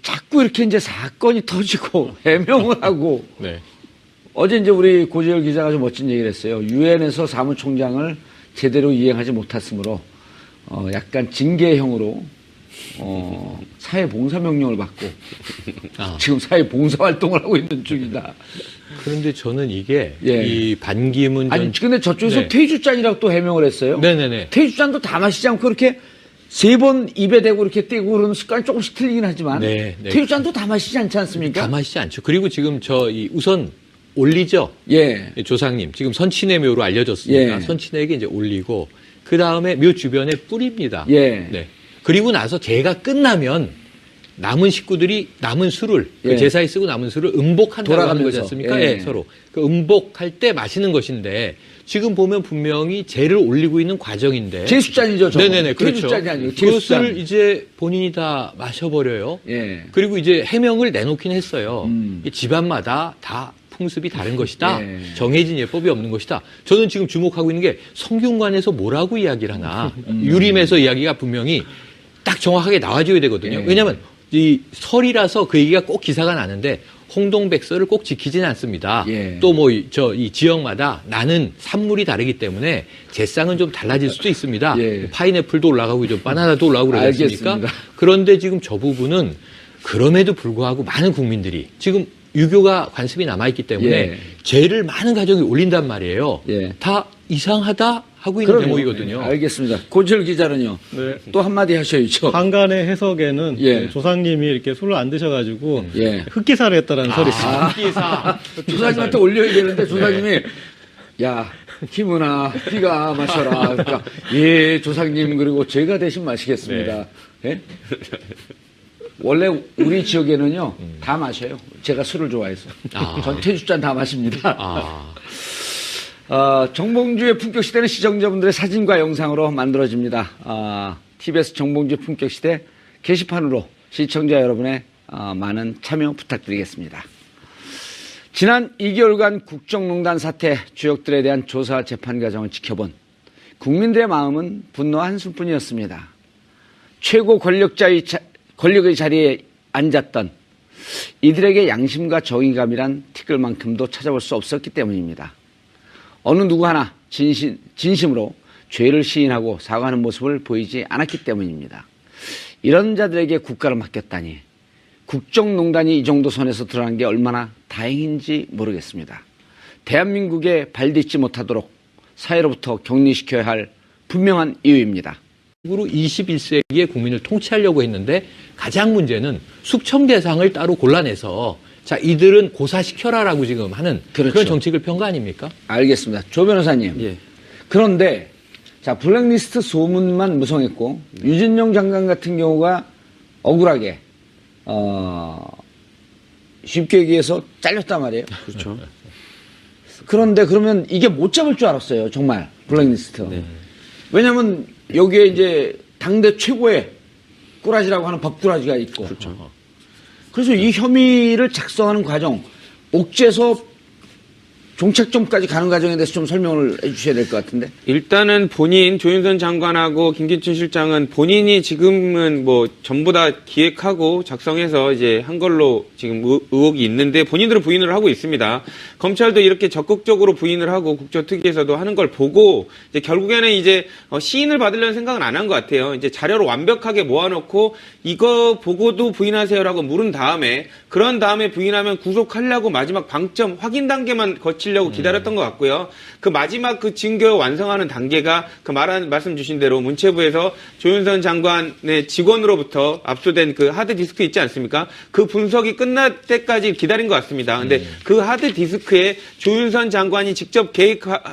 자꾸 이렇게 이제 사건이 터지고 해명을 하고 네. 어제 이제 우리 고재열 기자가 좀 멋진 얘기를 했어요. 유엔에서 사무총장을 제대로 이행하지 못했으므로 약간 징계형으로 사회봉사명령을 받고 지금 사회봉사활동을 하고 있는 중이다. 그런데 저는 이게 예. 이 반기문 전 아니 근데 저쪽에서 네. 퇴주잔이라고 또 해명을 했어요. 네네네. 퇴주잔도 다 마시지 않고 이렇게 3번 입에 대고 이렇게 떼고 그러는 습관이 조금씩 틀리긴 하지만 네, 네. 퇴주잔도 다 마시지 않지 않습니까? 다 마시지 않죠. 그리고 지금 우선 올리죠. 예. 조상님 지금 선친의 묘로 알려졌으니까 예. 선친에게 이제 올리고 그 다음에 묘 주변에 뿌립니다. 예. 네. 그리고 나서 제가 끝나면 남은 식구들이 남은 술을 예. 그 제사에 쓰고 남은 술을 음복한다고 하는 돌아가면서. 거지 않습니까? 예. 예, 서로 그 음복할 때 마시는 것인데 지금 보면 분명히 제를 올리고 있는 과정인데 제수잔이죠, 저거. 네네네 그렇죠. 퇴주잔이 아니고 제수잔. 그것을 이제 본인이 다 마셔버려요. 예. 그리고 이제 해명을 내놓긴 했어요. 음. 이 집안마다 다 풍습이 다른 것이다. 예. 정해진 예법이 없는 것이다. 저는 지금 주목하고 있는 게 성균관에서 뭐라고 이야기를 하나. 유림에서 이야기가 분명히 딱 정확하게 나와줘야 되거든요. 예. 왜냐하면 이 설이라서 그 얘기가 꼭 기사가 나는데 홍동백서를 꼭 지키지는 않습니다. 예. 또 뭐 이 지역마다 나는 산물이 다르기 때문에 제상은 좀 달라질 수도 있습니다. 예. 파인애플도 올라가고 이제 바나나도 올라가고 그러지 않습니까? 알겠습니다. 그런데 지금 저 부분은 그럼에도 불구하고 많은 국민들이 지금 유교가 관습이 남아있기 때문에 예. 죄를 많은 가정이 올린단 말이에요. 예. 다 이상하다 하고 있는 그럼요. 대목이거든요. 알겠습니다. 고재열 기자는요. 네. 또 한마디 하셔야죠. 한간의 해석에는 예. 조상님이 이렇게 술을 안 드셔가지고 예. 흑기사를 했다라는 설이 있어요. 기사. 조상님한테 올려야 되는데 조상님이 야 김은아 네가 마셔라. 그러니까 예 조상님 그리고 제가 대신 마시겠습니다. 예? 원래 우리 지역에는요 다 마셔요. 제가 술을 좋아해서 전 퇴주잔 다 마십니다. 정봉주의 품격시대는 시청자분들의 사진과 영상으로 만들어집니다. TBS 정봉주의 품격시대 게시판으로 시청자 여러분의 많은 참여 부탁드리겠습니다. 지난 2개월간 국정농단 사태 주역들에 대한 조사 재판 과정을 지켜본 국민들의 마음은 분노 한숨뿐이었습니다. 최고 권력의 자리에 앉았던 이들에게 양심과 정의감이란 티끌만큼도 찾아볼 수 없었기 때문입니다. 어느 누구 하나 진심으로 죄를 시인하고 사과하는 모습을 보이지 않았기 때문입니다. 이런 자들에게 국가를 맡겼다니 국정농단이 이 정도 선에서 드러난 게 얼마나 다행인지 모르겠습니다. 대한민국에 발딛지 못하도록 사회로부터 격리시켜야 할 분명한 이유입니다. 으로 21세기의 국민을 통치하려고 했는데 가장 문제는 숙청 대상을 따로 골라내서 자 이들은 고사시켜라라고 지금 하는 그렇죠. 그런 정책을 편 거 아닙니까? 알겠습니다. 조 변호사님. 예. 그런데 자 블랙리스트 소문만 무성했고 유진영 장관 같은 경우가 억울하게 쉽게 얘기해서 잘렸단 말이에요. 그렇죠. 그런데 그러면 이게 못 잡을 줄 알았어요. 정말 블랙리스트. 왜냐하면 여기에 이제 당대 최고의 꾸라지라고 하는 법꾸라지가 있고. 그렇죠. 그래서 이 혐의를 작성하는 과정, 옥죄서 종착점까지 가는 과정에 대해서 좀 설명을 해 주셔야 될 것 같은데. 일단은 본인 조윤선 장관하고 김기춘 실장은 본인이 지금은 뭐 전부 다 기획하고 작성해서 이제 한 걸로 지금 의혹이 있는데 본인들은 부인을 하고 있습니다. 검찰도 이렇게 적극적으로 부인을 하고 국조특위에서도 하는 걸 보고 이제 결국에는 이제 시인을 받으려는 생각은 안 한 것 같아요. 이제 자료를 완벽하게 모아놓고 이거 보고도 부인하세요라고 물은 다음에 그런 다음에 부인하면 구속하려고 마지막 방점 확인 단계만 거친 거치려고 기다렸던 것 같고요. 그 마지막 그 증거 완성하는 단계가 그 말씀 주신 대로 문체부에서 조윤선 장관의 직원으로부터 압수된 그 하드디스크 있지 않습니까? 그 분석이 끝날 때까지 기다린 것 같습니다. 근데 그 하드디스크에 조윤선 장관이 직접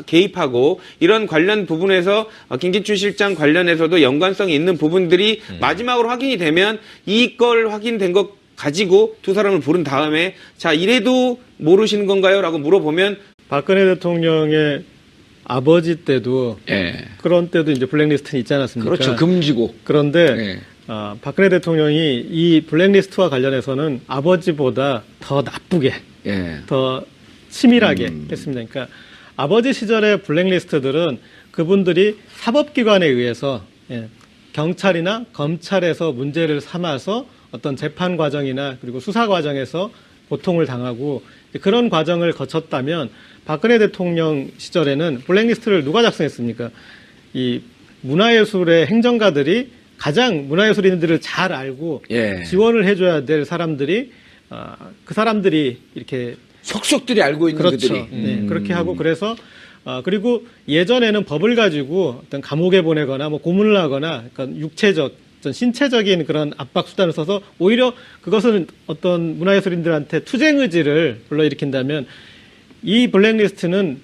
개입하고 이런 관련 부분에서 김기춘 실장 관련해서도 연관성이 있는 부분들이 마지막으로 확인이 되면 이걸 확인된 것 가지고 두 사람을 부른 다음에 자 이래도 모르시는 건가요? 라고 물어보면 박근혜 대통령의 아버지 때도 예. 그런 때도 이제 블랙리스트는 있지 않았습니까? 그렇죠. 금지고. 그런데 예. 박근혜 대통령이 이 블랙리스트와 관련해서는 아버지보다 더 나쁘게, 예. 더 치밀하게 했습니다. 그러니까 아버지 시절의 블랙리스트들은 그분들이 사법기관에 의해서 경찰이나 검찰에서 문제를 삼아서 어떤 재판 과정이나 그리고 수사 과정에서 고통을 당하고 그런 과정을 거쳤다면 박근혜 대통령 시절에는 블랙리스트를 누가 작성했습니까? 이 문화예술의 행정가들이 가장 문화예술인들을 잘 알고 예. 지원을 해줘야 될 사람들이 그 사람들이 이렇게 속속들이 알고 있는 그렇죠. 그들이. 네, 그렇게 하고 그래서 그리고 예전에는 법을 가지고 어떤 감옥에 보내거나 뭐 고문을 하거나 그러니까 육체적 어떤 신체적인 그런 압박 수단을 써서 오히려 그것은 어떤 문화예술인들한테 투쟁 의지를 불러일으킨다면 이 블랙리스트는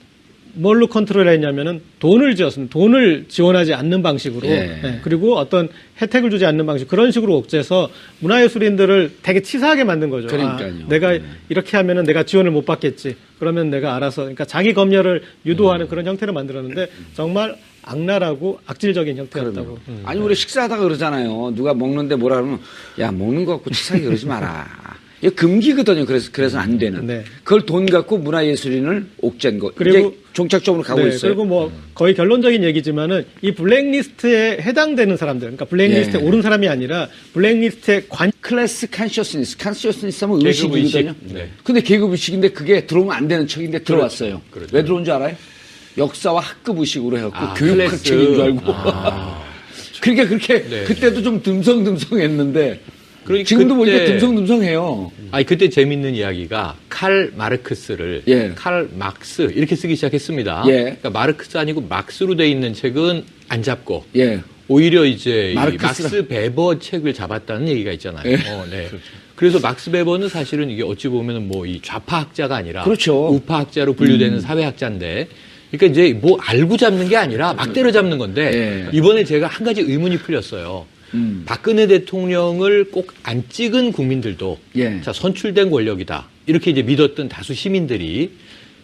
뭘로 컨트롤했냐면은 돈을 지었습니다. 돈을 지원하지 않는 방식으로 예. 그리고 어떤 혜택을 주지 않는 방식 그런 식으로 옥죄서 문화예술인들을 되게 치사하게 만든 거죠. 그러니까요. 내가 이렇게 하면은 내가 지원을 못 받겠지. 그러면 내가 알아서 그러니까 자기 검열을 유도하는 그런 형태를 만들었는데 정말 악랄하고 악질적인 형태였다고. 아니 우리 식사하다가 그러잖아요. 누가 먹는데 뭐라 그러면 야 먹는 거 갖고 치사하게 그러지 마라. 이거 금기거든요. 그래서 안 되는. 네. 그걸 돈 갖고 문화예술인을 옥죄한 거. 그리고 이제 종착적으로 가고 있어요. 그리고 뭐 거의 결론적인 얘기지만은 이 블랙리스트에 해당되는 사람들, 그러니까 블랙리스트에 예. 오른 사람이 아니라 블랙리스트에 클래스 컨셔스니스 하면 계급 의식이거든요. 의식. 네. 근데 계급 의식인데 그게 들어오면 안 되는 척인데 들어왔어요. 그렇죠. 왜 들어온 줄 알아요? 역사와 학급 의식으로 해갖고 교육 클래스. 학책인 줄 알고. 그러니까 그렇게 네. 그때도 좀 듬성듬성했는데 그러니까 지금도 그때- 보니까 듬성듬성해요. 아니 그때 재밌는 이야기가 칼 마르크스를 예. 칼 막스 이렇게 쓰기 시작했습니다. 예. 그러니까 마르크스 아니고 막스로 돼 있는 책은 안 잡고 예. 오히려 이제 이 마르크스라- 막스 베버 책을 잡았다는 얘기가 있잖아요. 예. 네. 그래서 막스 베버는 사실은 이게 어찌 보면은 뭐 이 좌파학자가 아니라 그렇죠. 우파학자로 분류되는 사회학자인데, 그러니까 이제 뭐 알고 잡는 게 아니라 막 때려 잡는 건데 예. 이번에 제가 한 가지 의문이 풀렸어요. 박근혜 대통령을 꼭 안 찍은 국민들도 예. 자 선출된 권력이다 이렇게 이제 믿었던 다수 시민들이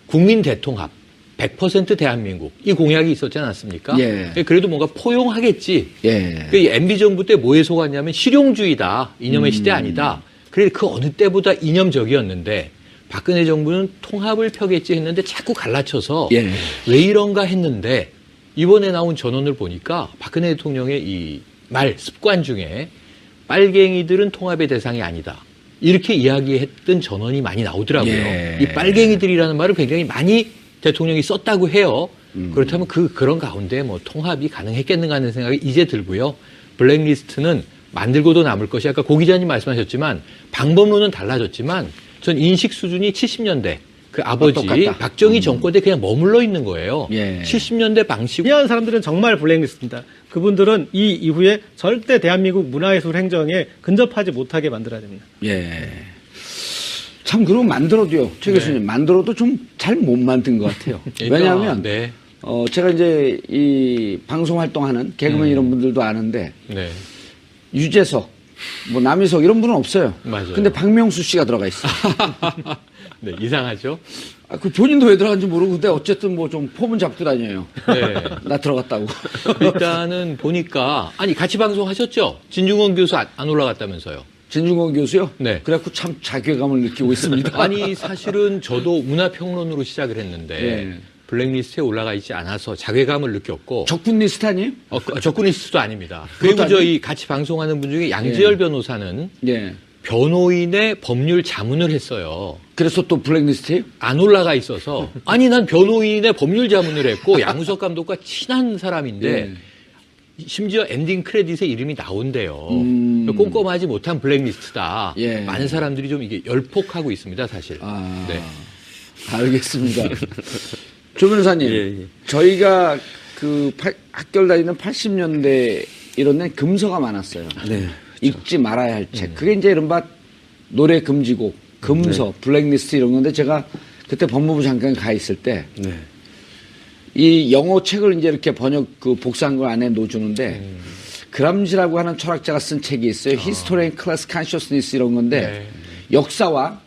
국민 대통합 100% 대한민국 이 공약이 있었지 않았습니까? 예. 그래도 뭔가 포용하겠지. 예. 그 MB 정부 때 뭐에 속았냐면 실용주의다. 이념의 시대 아니다. 그래 그 어느 때보다 이념적이었는데 박근혜 정부는 통합을 펴겠지 했는데 자꾸 갈라쳐서 예. 왜 이런가 했는데 이번에 나온 전원을 보니까 박근혜 대통령의 이 말 습관 중에 빨갱이들은 통합의 대상이 아니다. 이렇게 이야기했던 전원이 많이 나오더라고요. 예. 이 빨갱이들이라는 말을 굉장히 많이 대통령이 썼다고 해요. 그렇다면 그런 가운데 뭐 통합이 가능했겠는가 하는 생각이 이제 들고요. 블랙리스트는 만들고도 남을 것이 아까 고 기자님 말씀하셨지만 방법론은 달라졌지만 전 인식 수준이 70년대 그 아버지 똑같다. 박정희 정권 때 그냥 머물러 있는 거예요. 예. 70년대 방식 이해한 사람들은 정말 블랙리스트입니다. 그분들은 이 이후에 절대 대한민국 문화예술 행정에 근접하지 못하게 만들어야 됩니다. 예. 참 그러고 만들어도요. 최 네. 교수님 만들어도 좀 잘 못 만든 것 같아요. 왜냐하면 네. 제가 이제 이 방송 활동하는 개그맨 이런 분들도 아는데 네. 유재석, 뭐 남희석 이런 분은 없어요. 맞아요. 근데 박명수 씨가 들어가 있어요. 네, 이상하죠? 그 본인도 왜 들어간지 모르고 근데 어쨌든 뭐 좀 폼은 잡고 다녀요. 네. 나 들어갔다고. 일단은 보니까 아니 같이 방송하셨죠? 진중권 교수 안 올라갔다면서요? 진중권 교수요? 네. 그래갖고 참 자괴감을 느끼고 있습니다. 아니 사실은 저도 문화평론으로 시작을 했는데 네. 블랙리스트에 올라가 있지 않아서 자괴감을 느꼈고 적군 리스트 아니에요? 적군리스트도 아닙니다. 그것도 그리고 저희 같이 방송하는 분 중에 양지열 변호사는 예. 변호인의 법률 자문을 했어요. 그래서 또 블랙리스트예요? 안 올라가 있어서 아니 난 변호인의 법률 자문을 했고 양우석 감독과 친한 사람인데 예. 심지어 엔딩 크레딧에 이름이 나온대요. 음. 꼼꼼하지 못한 블랙리스트다. 예. 많은 사람들이 좀 이게 열폭하고 있습니다, 사실. 아. 네. 알겠습니다. 조 변호사님, 예. 저희가 학교를 다니는 80년대 이런 데는 금서가 많았어요. 네. 읽지 말아야 할 책. 그게 이제 이른바 노래 금지곡, 금서, 블랙리스트 이런 건데 제가 그때 법무부 장관에 가 있을 때 이 영어 책을 이제 이렇게 복사한 걸 안에 넣어주는데 그람지라고 하는 철학자가 쓴 책이 있어요. History and Class Consciousness 이런 건데 역사와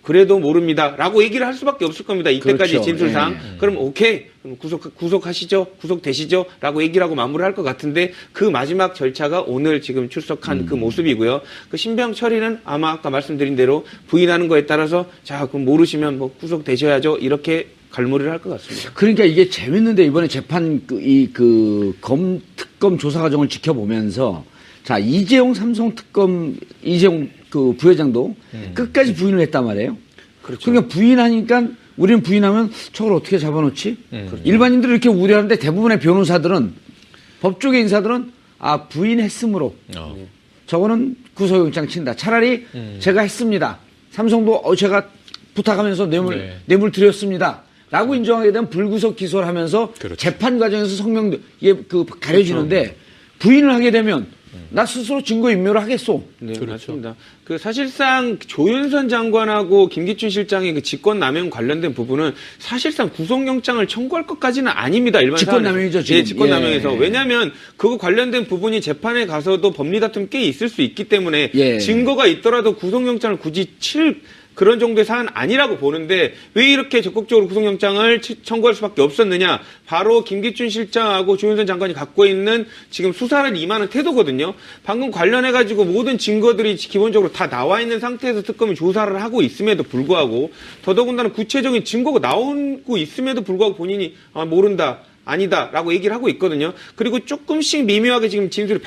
그래도 모릅니다라고 얘기를 할 수밖에 없을 겁니다. 이때까지 그렇죠. 진술상. 예. 그럼 오케이. 그럼 구속하시죠. 구속되시죠.라고 얘기를 하고 마무리할 것 같은데 그 마지막 절차가 오늘 지금 출석한 그 모습이고요. 그 신병 처리는 아마 아까 말씀드린 대로 부인하는 거에 따라서 자 그럼 모르시면 뭐 구속되셔야죠. 이렇게 갈무리를 할 것 같습니다. 그러니까 이게 재밌는데 이번에 재판 특검 조사 과정을 지켜보면서 자 이재용 삼성특검 이재용 부회장도 끝까지 부인을 했단 말이에요. 그렇죠. 그러니까 부인하니까 우리는 부인하면 저걸 어떻게 잡아놓지? 일반인들이 이렇게 우려하는데 대부분의 변호사들은 법조계 인사들은 부인했으므로 저거는 구속영장 친다. 차라리 제가 했습니다. 삼성도 제가 부탁하면서 뇌물 드렸습니다. 라고 인정하게 되면 불구속 기소를 하면서 그렇죠. 재판 과정에서 성명도 가려지는데 부인을 하게 되면 나 스스로 증거인멸을 하겠소. 네, 맞습니다. 사실상 조윤선 장관하고 김기춘 실장의 직권남용 관련된 부분은 사실상 구속영장을 청구할 것까지는 아닙니다. 일반 직권남용이죠, 지금. 예, 직권남용에서. 예. 왜냐하면 그거 관련된 부분이 재판에 가서도 법리 다툼 꽤 있을 수 있기 때문에 예. 증거가 있더라도 구속영장을 굳이 칠 그런 정도의 사안 아니라고 보는데 왜 이렇게 적극적으로 구속영장을 청구할 수밖에 없었느냐. 바로 김기춘 실장하고 조윤선 장관이 갖고 있는 지금 수사를 임하는 태도거든요. 방금 관련해가지고 모든 증거들이 기본적으로 다 나와 있는 상태에서 특검이 조사를 하고 있음에도 불구하고 더더군다나 구체적인 증거가 나오고 있음에도 불구하고 본인이 모른다, 아니다 라고 얘기를 하고 있거든요. 그리고 조금씩 미묘하게 지금 진술이